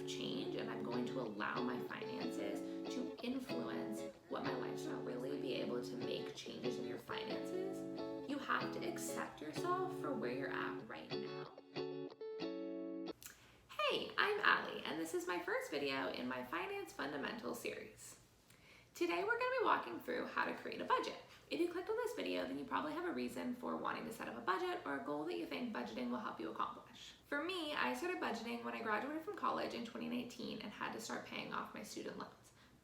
change, and I'm going to allow my finances to influence what my lifestyle, really be able to make changes in your finances. You have to accept yourself for where you're at right now. Hey, I'm Allie, and this is my first video in my Finance Fundamentals series. Today we're going to be walking through how to create a budget. If you clicked on this video, then you probably have a reason for wanting to set up a budget or a goal that you think budgeting will help you accomplish. For me, I started budgeting when I graduated from college in 2019 and had to start paying off my student loans.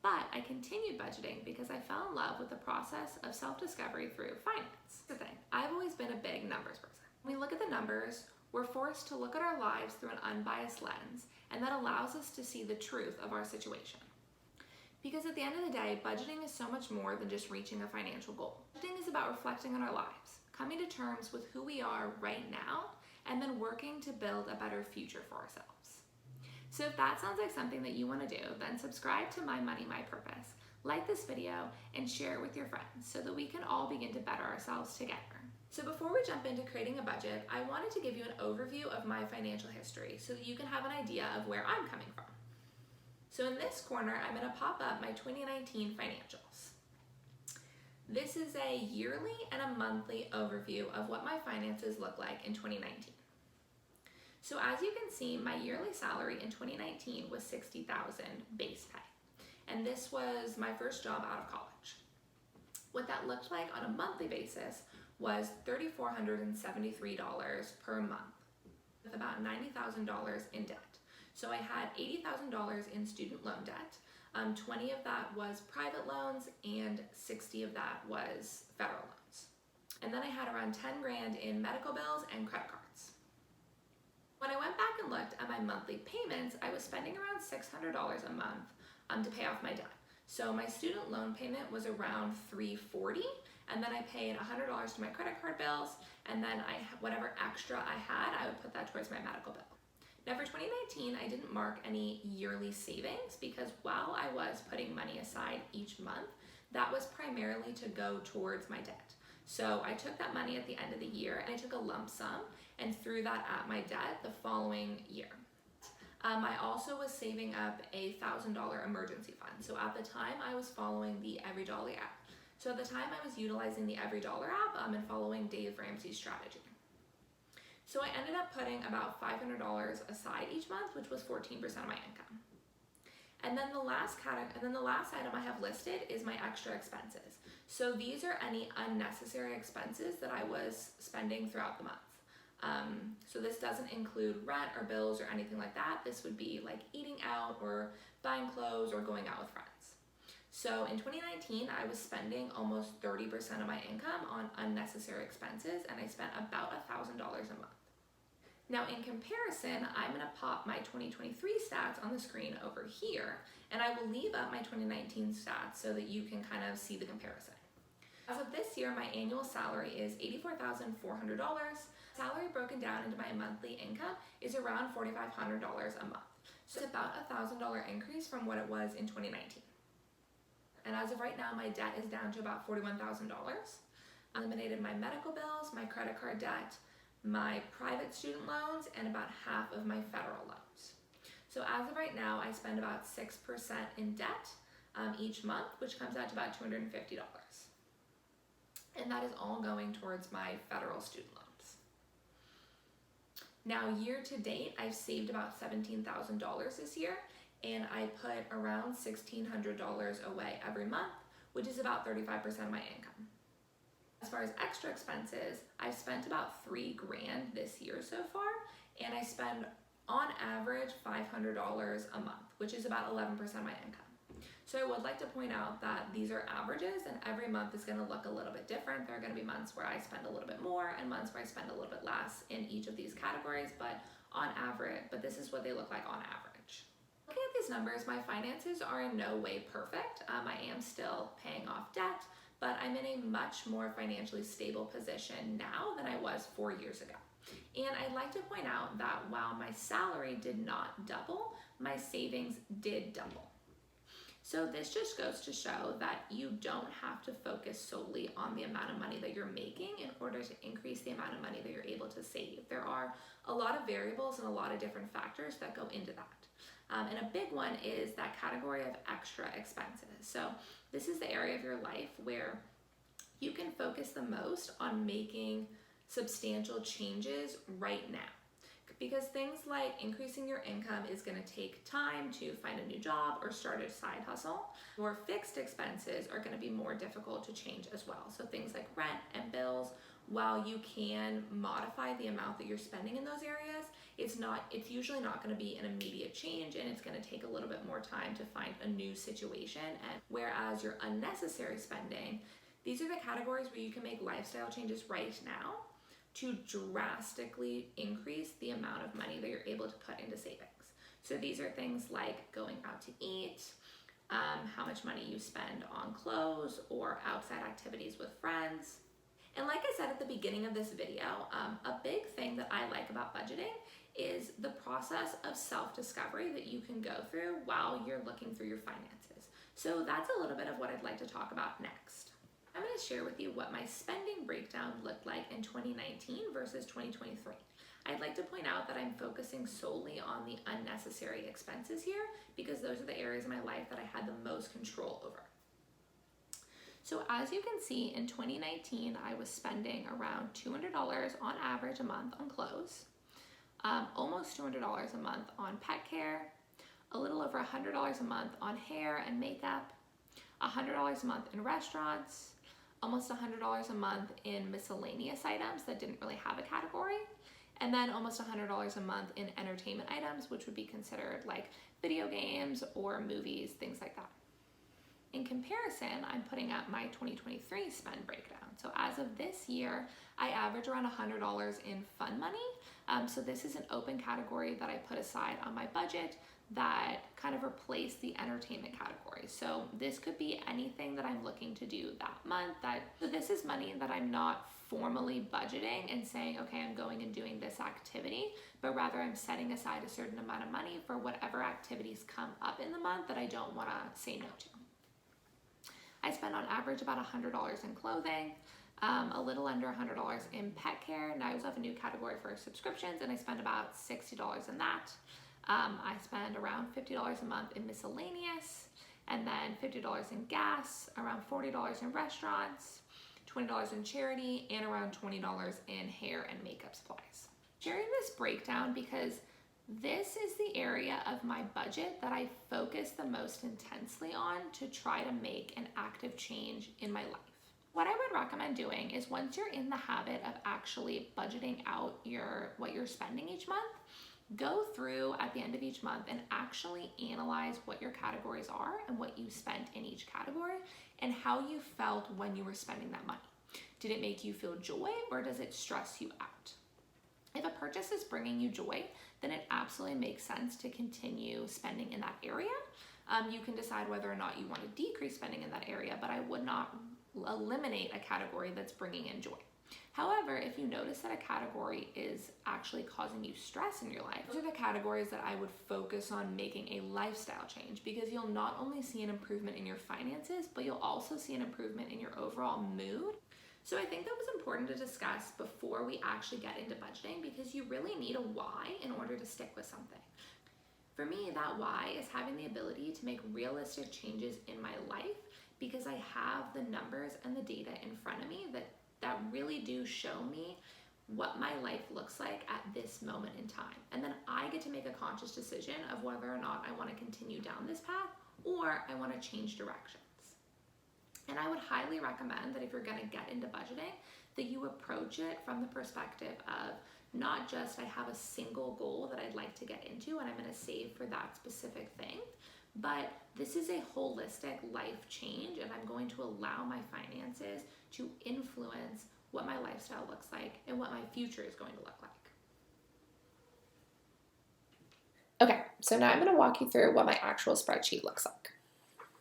But I continued budgeting because I fell in love with the process of self-discovery through finance. The thing, I've always been a big numbers person. When we look at the numbers, we're forced to look at our lives through an unbiased lens, and that allows us to see the truth of our situation. Because at the end of the day, budgeting is so much more than just reaching a financial goal. Budgeting is about reflecting on our lives, coming to terms with who we are right now, and then working to build a better future for ourselves. So if that sounds like something that you want to do, then subscribe to My Money, My Purpose, like this video, and share it with your friends so that we can all begin to better ourselves together. So before we jump into creating a budget, I wanted to give you an overview of my financial history so that you can have an idea of where I'm coming from. So in this corner, I'm going to pop up my 2019 financials. This is a yearly and a monthly overview of what my finances look like in 2019. So as you can see, my yearly salary in 2019 was $60,000 base pay. And this was my first job out of college. What that looked like on a monthly basis was $3,473 per month, with about $90,000 in debt. So I had $80,000 in student loan debt. 20 of that was private loans and 60 of that was federal loans. And then I had around 10 grand in medical bills and credit cards. When I went back and looked at my monthly payments, I was spending around $600 a month to pay off my debt. So my student loan payment was around $340, and then I paid $100 to my credit card bills, and then whatever extra I had, I would put that towards my medical bill. Now for 2019, I didn't mark any yearly savings because while I was putting money aside each month, that was primarily to go towards my debt. So I took that money at the end of the year and I took a lump sum and threw that at my debt the following year. I also was saving up a $1,000 emergency fund. So at the time I was following the EveryDollar app. So at the time I was utilizing the EveryDollar app and following Dave Ramsey's strategy. So I ended up putting about $500 aside each month, which was 14% of my income. And then the last item I have listed is my extra expenses. So these are any unnecessary expenses that I was spending throughout the month. So this doesn't include rent or bills or anything like that. This would be like eating out or buying clothes or going out with friends. So in 2019, I was spending almost 30% of my income on unnecessary expenses, and I spent about $1,000 a month. Now in comparison, I'm gonna pop my 2023 stats on the screen over here, and I will leave up my 2019 stats so that you can kind of see the comparison. As of this year, my annual salary is $84,400. Salary broken down into my monthly income is around $4,500 a month. So it's about a $1,000 increase from what it was in 2019. And as of right now, my debt is down to about $41,000. I eliminated my medical bills, my credit card debt, my private student loans, and about half of my federal loans. So as of right now, I spend about 6% in debt each month, which comes out to about $250. And that is all going towards my federal student loans. Now year to date, I've saved about $17,000 this year, and I put around $1,600 away every month, which is about 35% of my income. As far as extra expenses, I've spent about $3 grand this year so far, and I spend on average $500 a month, which is about 11% of my income. So I would like to point out that these are averages, and every month is going to look a little bit different. There are going to be months where I spend a little bit more and months where I spend a little bit less in each of these categories, but this is what they look like on average. Looking at these numbers, my finances are in no way perfect. I am still paying off debt, but I'm in a much more financially stable position now than I was 4 years ago. And I'd like to point out that while my salary did not double, my savings did double. So this just goes to show that you don't have to focus solely on the amount of money that you're making in order to increase the amount of money that you're able to save. There are a lot of variables and a lot of different factors that go into that. And a big one is that category of extra expenses. So this is the area of your life where you can focus the most on making substantial changes right now. Because things like increasing your income is going to take time to find a new job or start a side hustle. Your fixed expenses are going to be more difficult to change as well. So things like rent and bills, while you can modify the amount that you're spending in those areas, it's usually not going to be an immediate change, and it's going to take a little bit more time to find a new situation. And whereas your unnecessary spending, these are the categories where you can make lifestyle changes right now to drastically increase the amount of money that you're able to put into savings. So these are things like going out to eat, how much money you spend on clothes or outside activities with friends. And like I said at the beginning of this video, a big thing that I like about budgeting is the process of self-discovery that you can go through while you're looking through your finances. So that's a little bit of what I'd like to talk about next. I'm going to share with you what my spending breakdown looked like in 2019 versus 2023. I'd like to point out that I'm focusing solely on the unnecessary expenses here because those are the areas of my life that I had the most control over. So as you can see, in 2019, I was spending around $200 on average a month on clothes, almost $200 a month on pet care, a little over $100 a month on hair and makeup, $100 a month in restaurants, almost $100 a month in miscellaneous items that didn't really have a category, and then almost $100 a month in entertainment items, which would be considered like video games or movies, things like that. In comparison, I'm putting up my 2023 spend breakdown. So as of this year, I average around $100 in fun money. So this is an open category that I put aside on my budget that kind of replace the entertainment category. So this could be anything that I'm looking to do that month. So this is money that I'm not formally budgeting and saying, okay, I'm going and doing this activity, but rather I'm setting aside a certain amount of money for whatever activities come up in the month that I don't want to say no to. I spend on average about $100 in clothing, a little under $100 in pet care. Now I also have a new category for subscriptions, and I spend about $60 in that. I spend around $50 a month in miscellaneous, and then $50 in gas, around $40 in restaurants, $20 in charity, and around $20 in hair and makeup supplies. Sharing this breakdown because this is the area of my budget that I focus the most intensely on to try to make an active change in my life. What I would recommend doing is once you're in the habit of actually budgeting out what you're spending each month, go through at the end of each month and actually analyze what your categories are and what you spent in each category and how you felt when you were spending that money. Did it make you feel joy or does it stress you out? If a purchase is bringing you joy, then it absolutely makes sense to continue spending in that area. You can decide whether or not you want to decrease spending in that area, but I would not eliminate a category that's bringing in joy. However, if you notice that a category is actually causing you stress in your life, those are the categories that I would focus on making a lifestyle change, because you'll not only see an improvement in your finances, but you'll also see an improvement in your overall mood. So I think that was important to discuss before we actually get into budgeting, because you really need a why in order to stick with something. For me, that why is having the ability to make realistic changes in my life, because I have the numbers and the data in front of me that really do show me what my life looks like at this moment in time. And then I get to make a conscious decision of whether or not I want to continue down this path or I want to change directions. And I would highly recommend that if you're going to get into budgeting, that you approach it from the perspective of not just I have a single goal that I'd like to get into and I'm going to save for that specific thing, but this is a holistic life change, and I'm going to allow my finances to influence what my lifestyle looks like and what my future is going to look like. Okay, so now I'm going to walk you through what my actual spreadsheet looks like.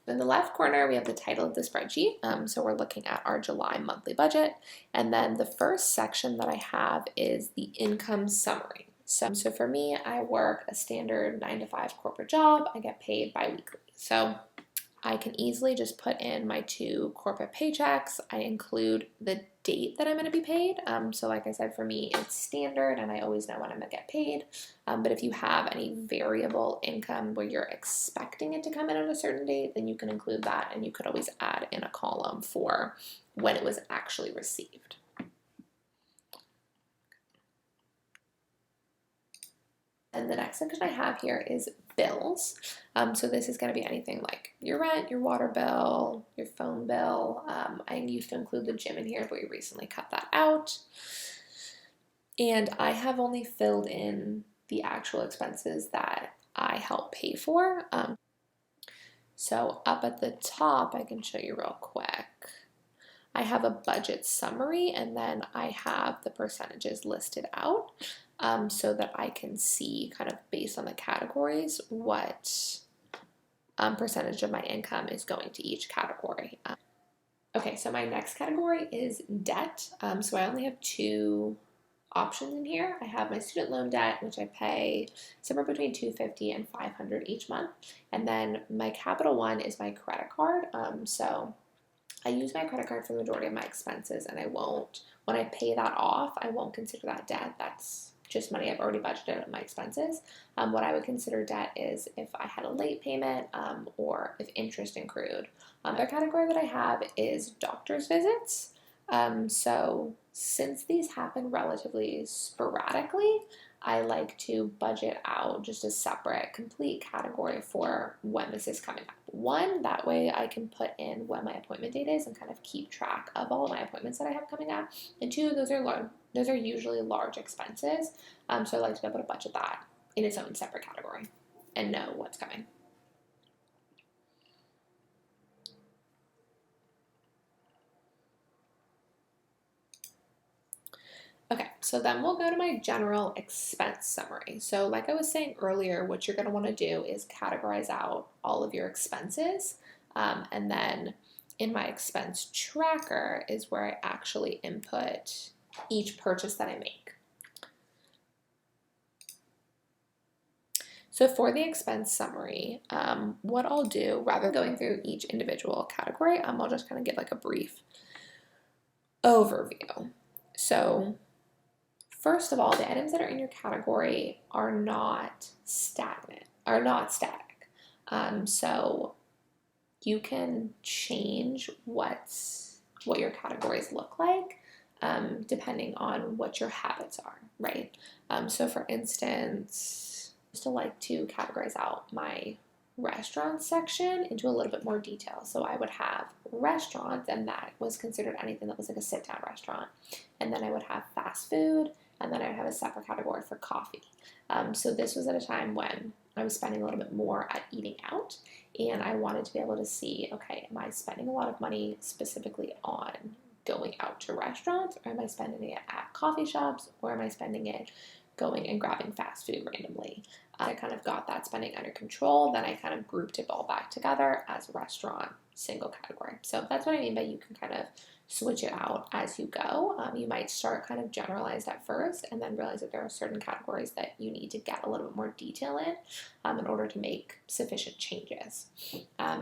In the left corner, we have the title of the spreadsheet. So we're looking at our July monthly budget. And then the first section that I have is the income summary. So for me, I work a standard 9-to-5 corporate job. I get paid bi-weekly. So I can easily just put in my 2 corporate paychecks. I include the date that I'm going to be paid. So like I said, for me, it's standard and I always know when I'm going to get paid. But if you have any variable income where you're expecting it to come in on a certain date, then you can include that, and you could always add in a column for when it was actually received. And the next section I have here is bills. So this is going to be anything like your rent, your water bill, your phone bill. I used to include the gym in here, but we recently cut that out. And I have only filled in the actual expenses that I help pay for. So up at the top, I can show you real quick. I have a budget summary, and then I have the percentages listed out so that I can see, kind of based on the categories, what percentage of my income is going to each category. Okay, so my next category is debt. So I only have 2 options in here. I have my student loan debt, which I pay somewhere between $250 and $500 each month. And then my Capital One is my credit card. So I use my credit card for the majority of my expenses, and I won't, when I pay that off, I won't consider that debt. That's just money I've already budgeted at my expenses. What I would consider debt is if I had a late payment or if interest accrued. Another category that I have is doctor's visits. So since these happen relatively sporadically, I like to budget out just a separate complete category for when this is coming up. 1, that way I can put in when my appointment date is and kind of keep track of all of my appointments that I have coming up. And 2, those are usually large expenses. So I like to be able to budget that in its own separate category and know what's coming. Okay, so then we'll go to my general expense summary. So like I was saying earlier, what you're going to want to do is categorize out all of your expenses. And then in my expense tracker is where I actually input each purchase that I make. So for the expense summary, what I'll do, rather than going through each individual category, I'll just kind of give like a brief overview. So first of all, the items that are in your category are not static. So you can change what your categories look like depending on what your habits are, right? So for instance, I still like to categorize out my restaurant section into a little bit more detail. So I would have restaurants, and that was considered anything that was like a sit-down restaurant. And then I would have fast food, and then I would have a separate category for coffee. So this was at a time when I was spending a little bit more at eating out, and I wanted to be able to see, okay, am I spending a lot of money specifically on going out to restaurants, or am I spending it at coffee shops, or am I spending it going and grabbing fast food randomly? I kind of got that spending under control. Then I kind of grouped it all back together as a restaurant single category. So that's what I mean by you can kind of switch it out as you go. You might start kind of generalized at first and then realize that there are certain categories that you need to get a little bit more detail in order to make sufficient changes,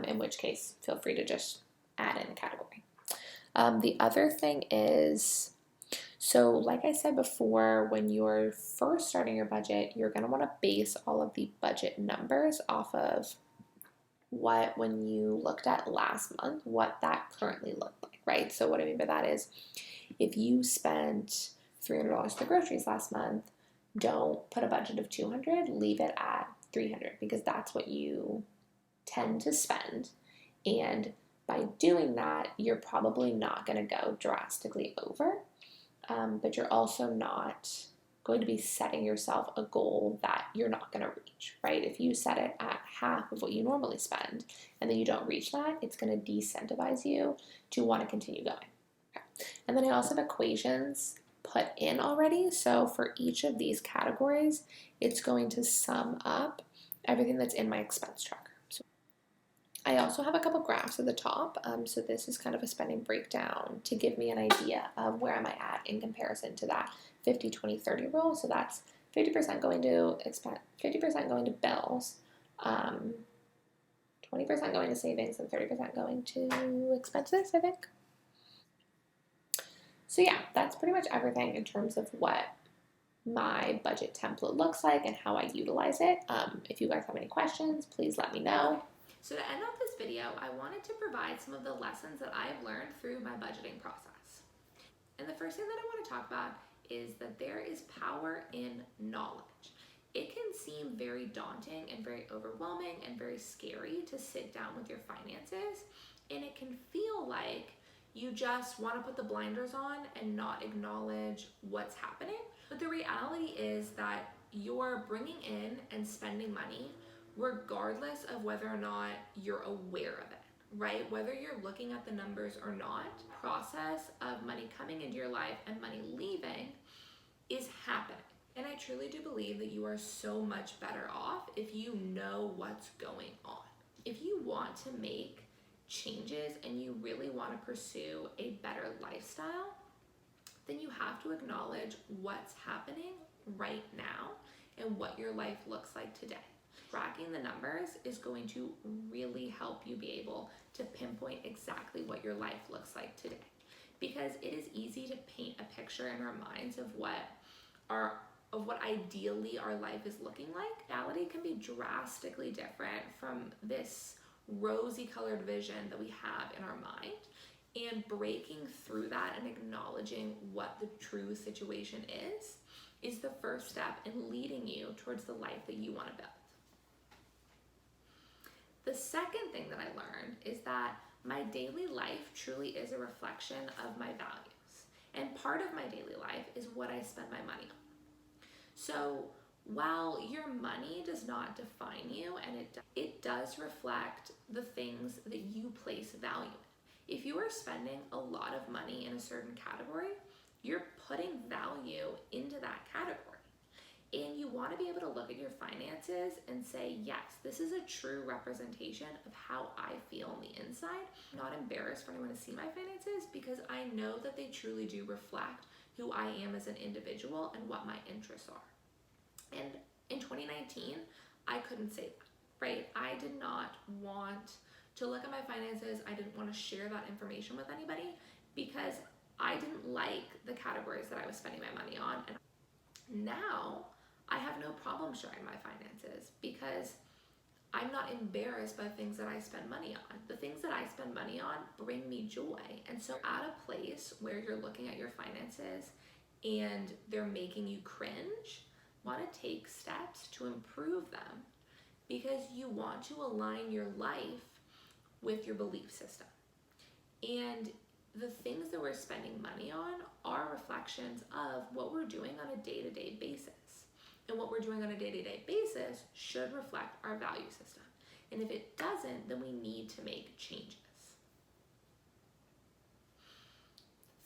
in which case feel free to just add in a category. The other thing is, so like I said before, when you're first starting your budget, you're going to want to base all of the budget numbers off of what, when you looked at last month, what that currently looked like, right? So what I mean by that is if you spent $300 for groceries last month, don't put a budget of $200, leave it at $300 because that's what you tend to spend. And by doing that, you're probably not going to go drastically over. But you're also not going to be setting yourself a goal that you're not going to reach, right? If you set it at half of what you normally spend and then you don't reach that, it's going to disincentivize you to want to continue going. Okay. And then I also have equations put in already. So for each of these categories, it's going to sum up everything that's in my expense tracker. I also have a couple graphs at the top, so this is kind of a spending breakdown to give me an idea of where am I at in comparison to that 50-20-30 rule. So that's 50% going to expense, 50% going to bills, 20% 20% going to savings and 30% going to expenses, I think. So yeah, that's pretty much everything in terms of what my budget template looks like and how I utilize it. If you guys have any questions, please let me know. So to end off this video, I wanted to provide some of the lessons that I have learned through my budgeting process. And the first thing that I want to talk about is that there is power in knowledge. It can seem very daunting and very overwhelming and very scary to sit down with your finances, and it can feel like you just want to put the blinders on and not acknowledge what's happening. But the reality is that you're bringing in and spending money regardless of whether or not you're aware of it, right? Whether you're looking at the numbers or not, process of money coming into your life and money leaving is happening. And I truly do believe that you are so much better off if you know what's going on. If you want to make changes and you really want to pursue a better lifestyle, then you have to acknowledge what's happening right now and what your life looks like today. Tracking the numbers is going to really help you be able to pinpoint exactly what your life looks like today. Because it is easy to paint a picture in our minds of what ideally our life is looking like. Reality can be drastically different from this rosy colored vision that we have in our mind. And breaking through that and acknowledging what the true situation is the first step in leading you towards the life that you want to build. The second thing that I learned is that my daily life truly is a reflection of my values. And part of my daily life is what I spend my money on. So while your money does not define you, and it does reflect the things that you place value in. If you are spending a lot of money in a certain category, you're putting value into that category. And you want to be able to look at your finances and say, yes, this is a true representation of how I feel on the inside. I'm not embarrassed for anyone to see my finances because I know that they truly do reflect who I am as an individual and what my interests are. And in 2019, I couldn't say that, right? I did not want to look at my finances. I didn't want to share that information with anybody because I didn't like the categories that I was spending my money on. And now I have no problem sharing my finances because I'm not embarrassed by things that I spend money on. The things that I spend money on bring me joy. And so at a place where you're looking at your finances and they're making you cringe, want to take steps to improve them because you want to align your life with your belief system. And the things that we're spending money on are reflections of what we're doing on a day-to-day basis. And what we're doing on a day-to-day basis should reflect our value system. And if it doesn't, then we need to make changes.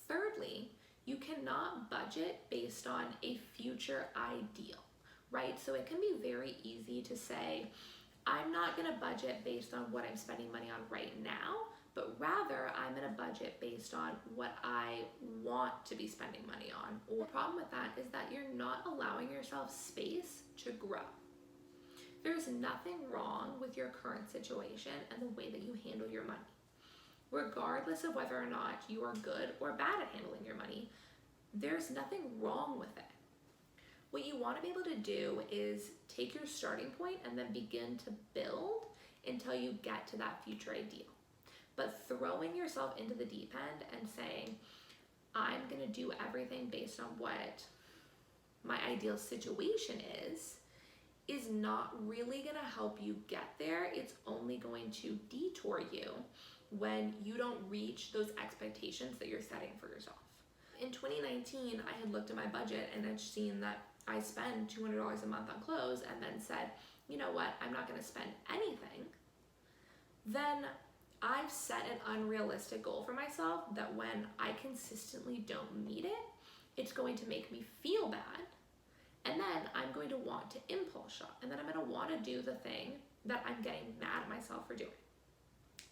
Thirdly, you cannot budget based on a future ideal, right? So it can be very easy to say, I'm not going to budget based on what I'm spending money on right now, but rather I'm going to budget based on what I want to be spending money on. The problem with that is that you're not allowing yourself space to grow. There's nothing wrong with your current situation and the way that you handle your money. Regardless of whether or not you are good or bad at handling your money, there's nothing wrong with it. What you want to be able to do is take your starting point and then begin to build until you get to that future ideal. But throwing yourself into the deep end and saying, I'm going to do everything based on what my ideal situation is not really going to help you get there. It's only going to detour you when you don't reach those expectations that you're setting for yourself. In 2019, I had looked at my budget and had seen that I spend $200 a month on clothes and then said, you know what, I'm not going to spend anything. Then I've set an unrealistic goal for myself that when I consistently don't meet it, it's going to make me feel bad. And then I'm going to want to impulse shop. And then I'm going to want to do the thing that I'm getting mad at myself for doing.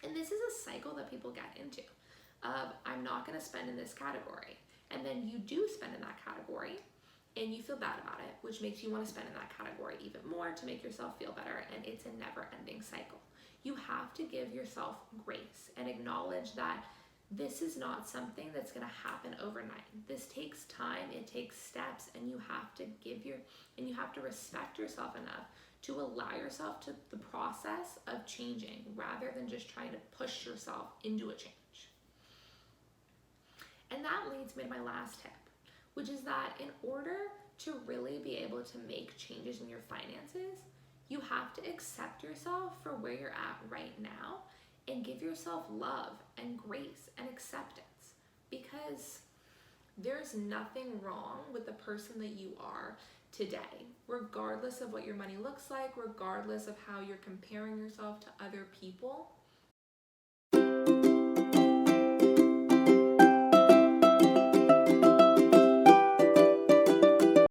And this is a cycle that people get into of I'm not going to spend in this category. And then you do spend in that category and you feel bad about it, which makes you want to spend in that category even more to make yourself feel better. And it's a never-ending cycle. you have to give yourself grace and acknowledge that this is not something that's going to happen overnight. This takes time, it takes steps, and you have to respect yourself enough to allow yourself to the process of changing rather than just trying to push yourself into a change. And that leads me to my last tip, which is that in order to really be able to make changes in your finances, you have to accept yourself for where you're at right now and give yourself love and grace and acceptance, because there's nothing wrong with the person that you are today, regardless of what your money looks like, regardless of how you're comparing yourself to other people.